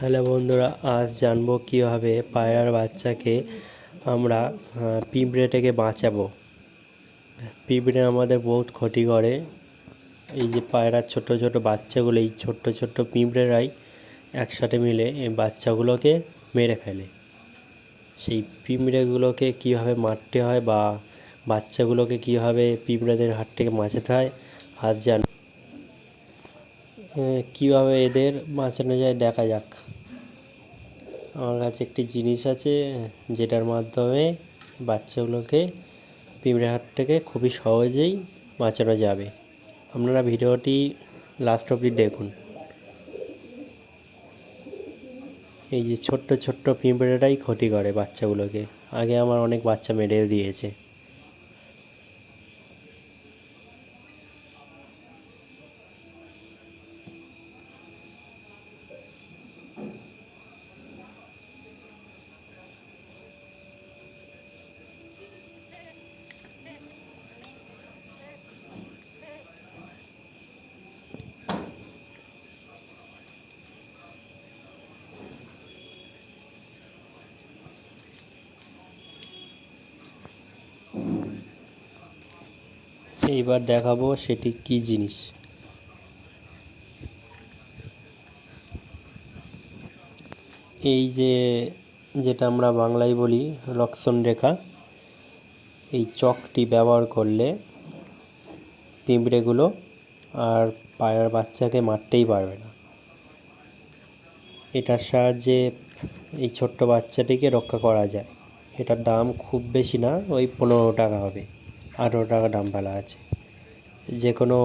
Hello বন্ধুরা, আজ জানবো কীভাবে পায়রার বাচ্চাকে আমরা পিঁপড়ে থেকে বাঁচাবো। পিঁপড়ে আমাদের বহুত ক্ষতি করে। এই যে পায়রার ছোট ছোট বাচ্চাগুলো, এই ছোট্ট ছোট্ট পিঁপড়েরাই একসাথে মিলে এই বাচ্চাগুলোকে মেরে ফেলে। সেই পিঁপড়েগুলোকে কীভাবে মারতে হয় বা বাচ্চাগুলোকে কীভাবে পিঁপড়েদের হাত থেকে বাঁচাতে হয় আজ কীভাবে এদের বাঁচানো যায় দেখা যাক। আমার কাছে একটি জিনিস আছে যেটার মাধ্যমে বাচ্চাগুলোকে পিঁপড়ের হাত থেকে খুবই সহজেই বাঁচানো যাবে। আপনারা ভিডিওটি লাস্ট অবধি দেখুন। এই যে ছোট্ট ছোট্ট পিঁপড়েরাই ক্ষতি করে বাচ্চাগুলোকে। আগে আমার অনেক বাচ্চা মেরে দিয়েছে। এইবার দেখাবো সেটি কি জিনিস। এই যে যেটা আমরা বাংলায় বলি লক্ষণ রেখা, এই চকটি ব্যবহার করলে পিঁপড়েগুলো আর পায়রার বাচ্চাকে মারতেই পারবে না। এটার সাহায্যে এই ছোট্ট বাচ্চাটিকে রক্ষা করা যায়। এটার দাম খুব বেশি না, ওই 15 টাকা হবে, 18 টাকা দাম ফেলা আছে। যে কোনো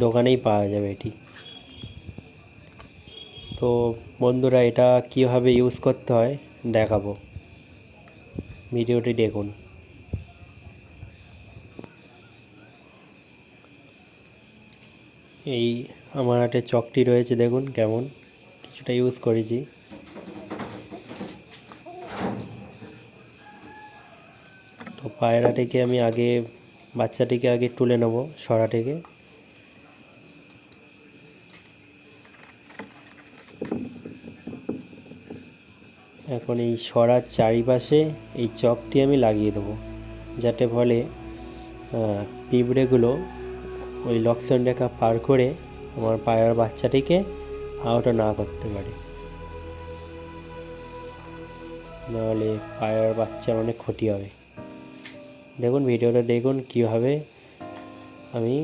দোকানেই পাওয়া যাবে এটি। তো বন্ধুরা, এটা কীভাবে ইউজ করতে হয় দেখাবো, ভিডিওটি দেখুন। এই আমার হাতে চকটি রয়েছে, দেখুন কেমন কিছুটা ইউজ করেছি। তো পায়রাটিকে আমি বাচ্চাটিকে আগে তুলে নেব সরা থেকে। এখন এই সরার চারিপাশে এই চকটি আমি লাগিয়ে দেবো, যাতে ফলে পিঁপড়েগুলো ওই লক্ষণ রেখা পার করে আমার পায়রার বাচ্চাটিকে আহত না করতে পারে। নাহলে পায়রার বাচ্চার অনেক ক্ষতি হবে। দেখুন ভিডিওটা দেখুন কীভাবে আমি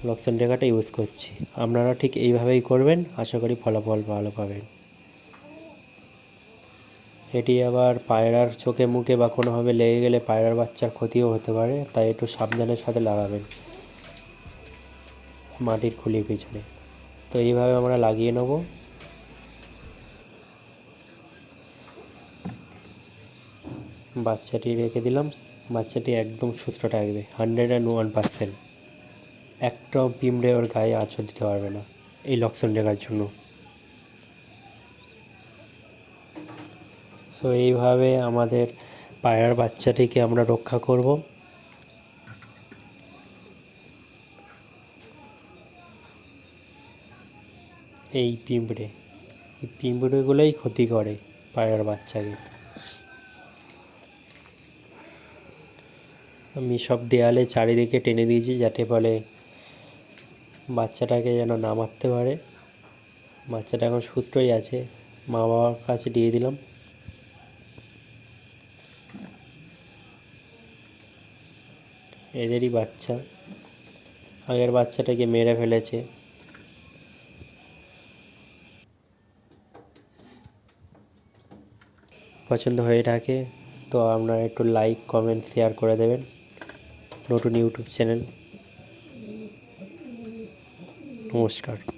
লক্ষণ রেখাটা ইউজ করছি। আপনারা ঠিক এইভাবেই করবেন, আশা করি ফলাফল ভালো পাবেন। এটি আবার পায়রার চোখে মুখে বা কোনোভাবে লেগে গেলে পায়রার বাচ্চার ক্ষতিও হতে পারে, তাই একটু সাবধানের সাথে লাগাবেন মাটির খুলির পিছনে। তো এইভাবে আমরা লাগিয়ে নেব। বাচ্চাটি রেখে দিলাম। বাচ্চাটি একদম সুস্থ থাকবে 101%। একটাও পিঁপড়ে ওর গায়ে আঁচড় দিতে পারবে না এই লক্ষণ রেখার জন্য। সো এইভাবে আমাদের পায়রার বাচ্চাটিকে আমরা রক্ষা করব। এই পিঁপড়েগুলোই ক্ষতি করে পায়রার বাচ্চাকে। আমি সব দেয়ালে চারিদিকে টেনে দিয়েছি, যাতে ফলে বাচ্চাটাকে যেন না মারতে পারে। বাচ্চাটা এখন সুস্থই আছে, মা বাবার কাছে দিয়ে দিলাম। এদেরই বাচ্চা, আগের বাচ্চাটাকে মেরে ফেলেছে। পছন্দ হয়ে থাকে তো আপনারা একটু লাইক কমেন্ট শেয়ার করে দেবেন। নতুন ইউটিউব চ্যানেল। নমস্কার।